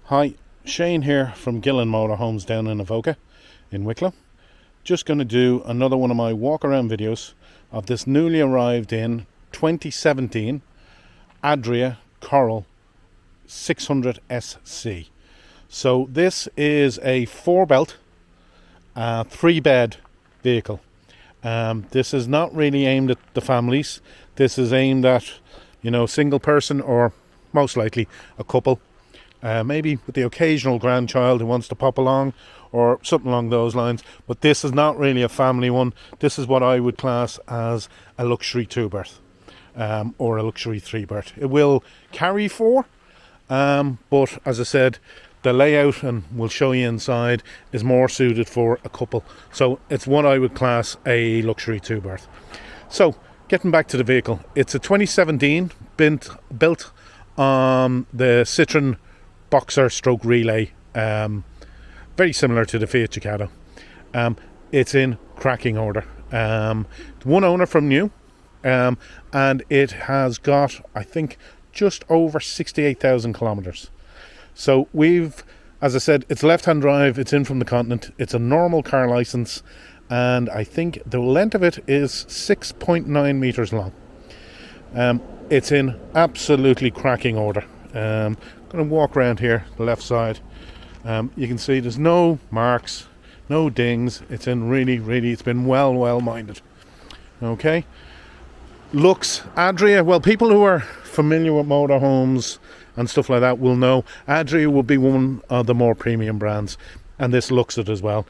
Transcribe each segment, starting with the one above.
Hi, Shane here from Gillen Motorhomes down in Avoca in Wicklow. Just going to do another one of my walk around videos of this newly arrived in 2017 Adria Coral 600SC. So this is a 4-belt, 3-bed vehicle. This is not really aimed at the families. This is aimed at, single person or most likely a couple. Maybe with the occasional grandchild who wants to pop along or something along those lines. But this is not really a family one. This is what I would class as a luxury 2-berth or a luxury 3-berth. It will carry 4, but as I said, the layout, and we'll show you inside, is more suited for a couple. So it's what I would class a luxury 2-berth. So getting back to the vehicle, it's a 2017 built on the Citroen Boxer stroke relay, very similar to the Fiat Ducato. It's in cracking order. One owner from new, and it has got, I think, just over 68,000 kilometers. So we've, as I said, it's left-hand drive, it's in from the continent, it's a normal car license, and I think the length of it is 6.9 meters long. It's in absolutely cracking order. I'm going to walk around here, the left side. You can see there's no marks, no dings. It's in really, it's been well minded. Okay. Looks, Adria, well, people who are familiar with motorhomes and stuff like that will know Adria will be one of the more premium brands, and this looks it as well.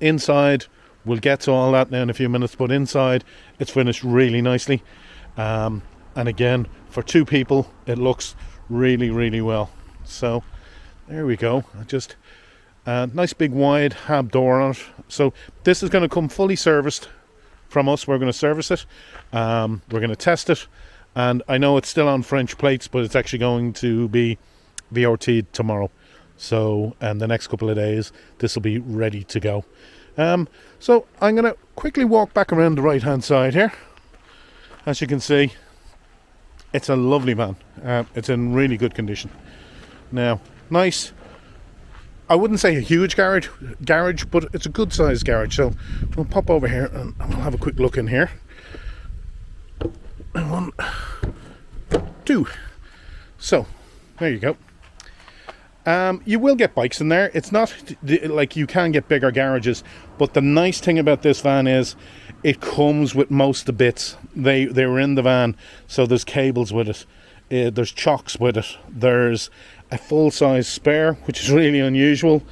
Inside, we'll get to all that now in a few minutes, but inside it's finished really nicely. And again, for 2 people, it looks really well. So there we go. Just nice big wide hab door on it. So this is going to come fully serviced from us. We're going to service it, we're going to test it, and I know it's still on French plates, but it's actually going to be VOT'd tomorrow. So and the next couple of days this will be ready to go. So I'm going to quickly walk back around the right hand side here. As you can see, it's a lovely van. It's in really good condition. Now, nice. I wouldn't say a huge garage, but it's a good sized garage. So we'll pop over here and we'll have a quick look in here. 1, 2. So there you go. You will get bikes in there. It's not like you can get bigger garages, but the nice thing about this van is it comes with most of the bits. They were in the van, so there's cables with it. There's chocks with it. There's a full-size spare, which is really unusual.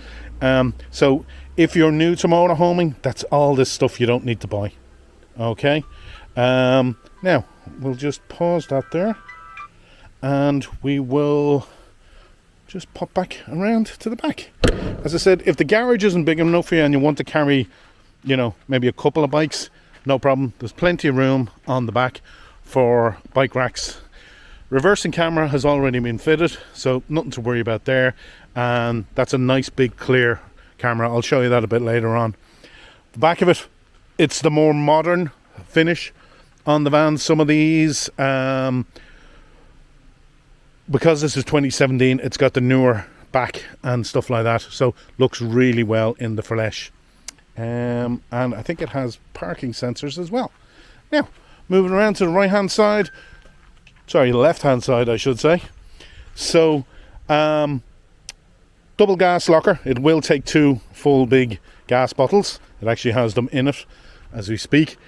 So if you're new to motorhoming, that's all this stuff you don't need to buy. Okay. Now we'll just pause that there, and we will just pop back around to the back. As I said, if the garage isn't big enough for you and you want to carry, maybe a couple of bikes, no problem. There's plenty of room on the back for bike racks. Reversing camera has already been fitted, so nothing to worry about there. And that's a nice big clear camera. I'll show you that a bit later on. The back of it, it's the more modern finish on the van. Some of these, because this is 2017, it's got the newer back and stuff like that, so looks really well in the flesh. And I think it has parking sensors as well. Now, moving around to the right hand side, sorry, left hand side I should say. So double gas locker. It will take 2 full big gas bottles. It actually has them in it as we speak,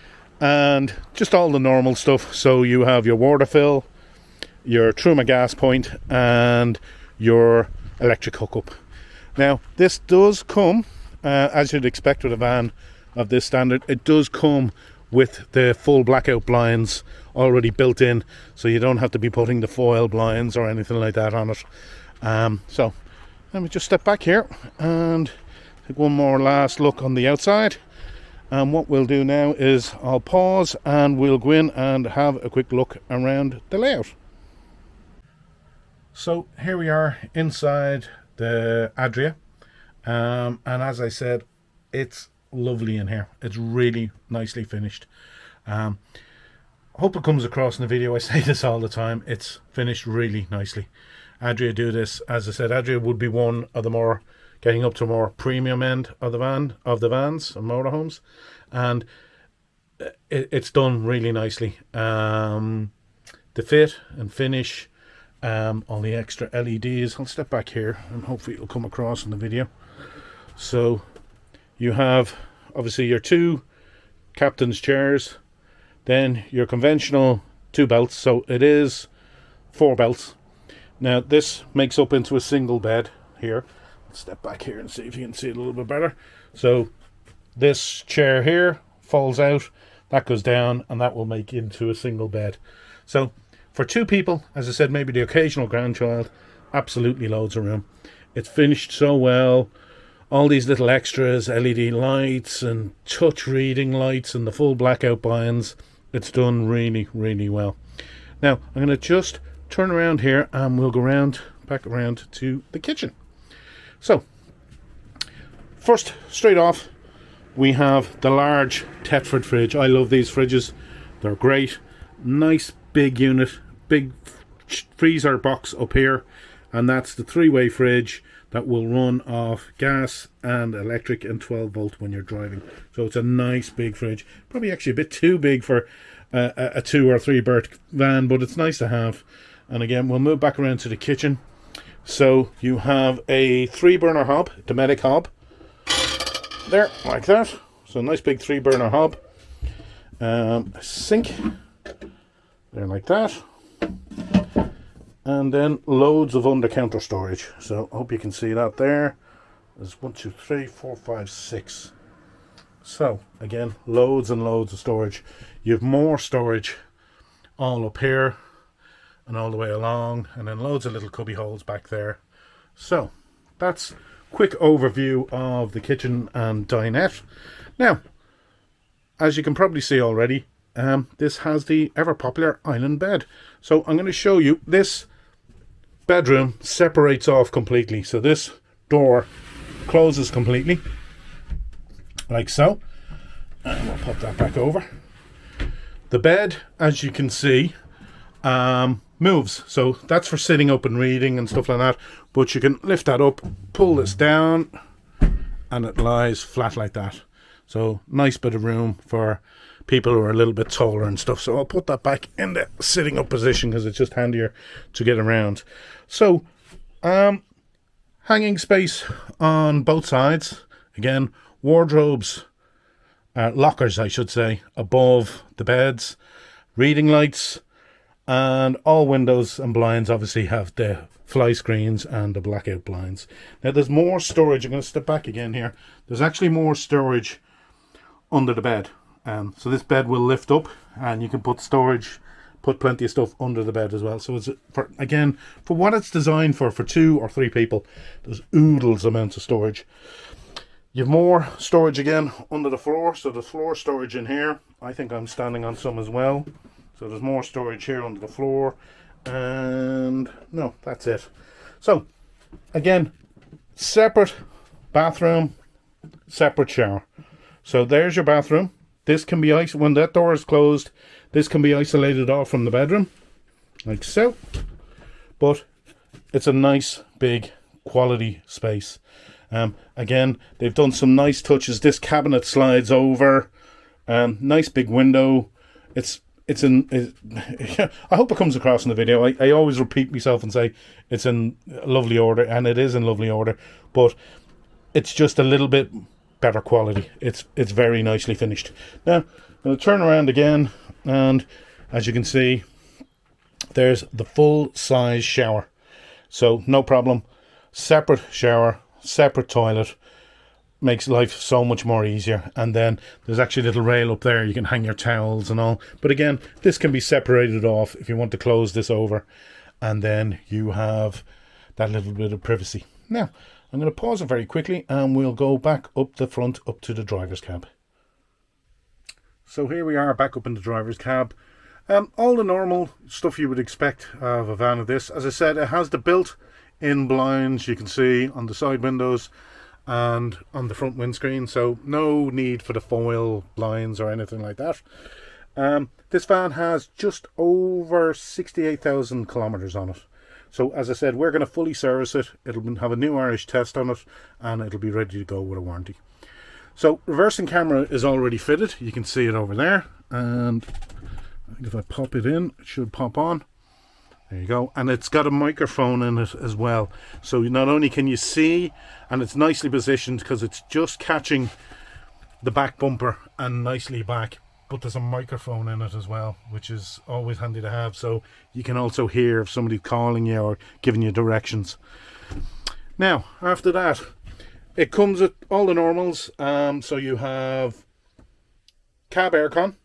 and just all the normal stuff. So you have your water fill, your Truma gas point, and your electric hookup. Now this does come, as you'd expect with a van of this standard, it does come with the full blackout blinds already built in, so you don't have to be putting the foil blinds or anything like that on it. So let me just step back here and take one more last look on the outside. And what we'll do now is I'll pause and we'll go in and have a quick look around the layout. So here we are inside the Adria, and as I said, it's lovely in here. It's really nicely finished. Hope it comes across in the video. I say this all the time. It's finished really nicely. Adria do this. As I said, Adria would be one of the more, getting up to more premium end of the vans and motorhomes, and it's done really nicely. The fit and finish, all the extra LEDs. I'll step back here and hopefully it'll come across in the video. So you have obviously your two captain's chairs, then your conventional 2 belts, so it is 4 belts. Now this makes up into a single bed here. Let's step back here and see if you can see it a little bit better. So this chair here falls out, that goes down, and that will make into a single bed. So for 2 people, as I said, maybe the occasional grandchild, absolutely loads of room. It's finished so well. All these little extras, LED lights and touch reading lights and the full blackout blinds. It's done really, really well. Now I'm going to just turn around here and we'll go back around to the kitchen. So first, straight off, we have the large Tetford fridge. I love these fridges. They're great. Nice big unit, big freezer box up here, and that's the 3-way fridge that will run off gas and electric and 12 volt when you're driving. So it's a nice big fridge. Probably actually a bit too big for a 2 or 3 berth van, but it's nice to have. And again, we'll move back around to the kitchen. So you have a 3-burner hob, Dometic hob, there, like that. So a nice big 3-burner hob. A sink, there, like that. And then loads of under-counter storage. So I hope you can see that there. There's 1, 2, 3, 4, 5, 6. So again, loads and loads of storage. You have more storage all up here and all the way along, and then loads of little cubby holes back there. So that's quick overview of the kitchen and dinette. Now, as you can probably see already, this has the ever popular island bed. So I'm going to show you. This bedroom separates off completely. So this door closes completely, like so. And we'll pop that back over. The bed, as you can see, moves. So that's for sitting up and reading and stuff like that. But you can lift that up, pull this down, and it lies flat like that. So nice bit of room for people who are a little bit taller and stuff. So I'll put that back in the sitting up position because it's just handier to get around. So hanging space on both sides. Again, wardrobes, lockers I should say, above the beds. Reading lights, and all windows and blinds obviously have the fly screens and the blackout blinds. Now there's more storage. I'm going to step back again here. There's actually more storage under the bed. So this bed will lift up and you can put storage, put plenty of stuff under the bed as well. So it's for what it's designed for 2 or 3 people, there's oodles amounts of storage. You have more storage again under the floor. So there's floor storage in here. I think I'm standing on some as well. So there's more storage here under the floor. And no, that's it. So again, separate bathroom, separate shower. So there's your bathroom. This can be when that door is closed, this can be isolated off from the bedroom, like so. But it's a nice big quality space. Again, they've done some nice touches. This cabinet slides over. Nice big window. I hope it comes across in the video. I always repeat myself and say it's in lovely order, and it is in lovely order, but it's just a little bit better quality. It's very nicely finished. Now I'm going to turn around again, and as you can see, there's the full size shower. So no problem. Separate shower, separate toilet. Makes life so much more easier. And then there's actually a little rail up there, you can hang your towels and all. But again, this can be separated off if you want to close this over, and then you have that little bit of privacy. Now I'm going to pause it very quickly and we'll go back up the front up to the driver's cab. So here we are back up in the driver's cab. All the normal stuff you would expect of a van of this. As I said, it has the built-in blinds you can see on the side windows and on the front windscreen, so no need for the foil blinds or anything like that. This van has just over 68,000 kilometers on it. So as I said, we're going to fully service it. It'll have a new Irish test on it, and it'll be ready to go with a warranty. So reversing camera is already fitted. You can see it over there, and I think if I pop it in, it should pop on. There you go. And it's got a microphone in it as well. So not only can you see, and it's nicely positioned because it's just catching the back bumper and nicely back, but there's a microphone in it as well, which is always handy to have. So you can also hear if somebody's calling you or giving you directions. Now, after that, it comes with all the normals. So you have cab aircon.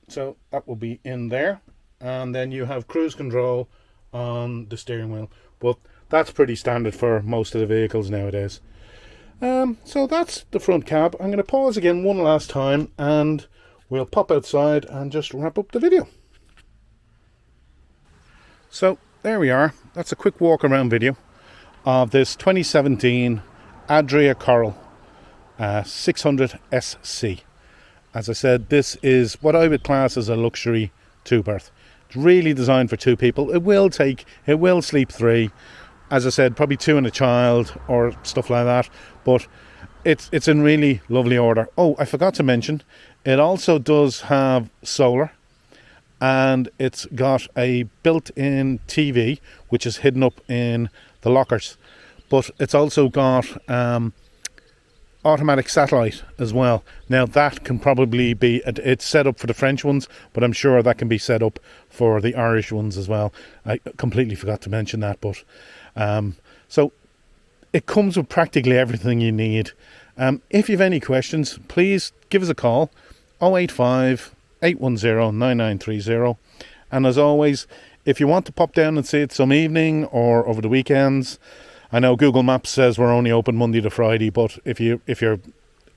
So that will be in there. And then you have cruise control on the steering wheel, but that's pretty standard for most of the vehicles nowadays. So that's the front cab. I'm going to pause again one last time and we'll pop outside and just wrap up the video. So there we are. That's a quick walk around video of this 2017 Adria Coral 600 SC. As I said, this is what I would class as a luxury two-berth. It's really designed for two people. It will sleep three. As I said, probably two and a child or stuff like that. But it's in really lovely order. Oh, I forgot to mention, it also does have solar. And it's got a built-in TV, which is hidden up in the lockers. But it's also got automatic satellite as well. Now that can probably be, it's set up for the French ones, but I'm sure that can be set up for the Irish ones as well. I completely forgot to mention that, but so it comes with practically everything you need. If you have any questions, please give us a call, 085 810 9930. And as always, if you want to pop down and see it some evening or over the weekends, I know Google Maps says we're only open Monday to Friday, but if you're,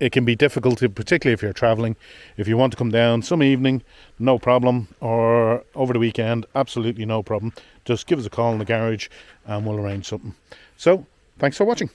it can be difficult, particularly if you're travelling. If you want to come down some evening, no problem, or over the weekend, absolutely no problem. Just give us a call in the garage and we'll arrange something. So, thanks for watching.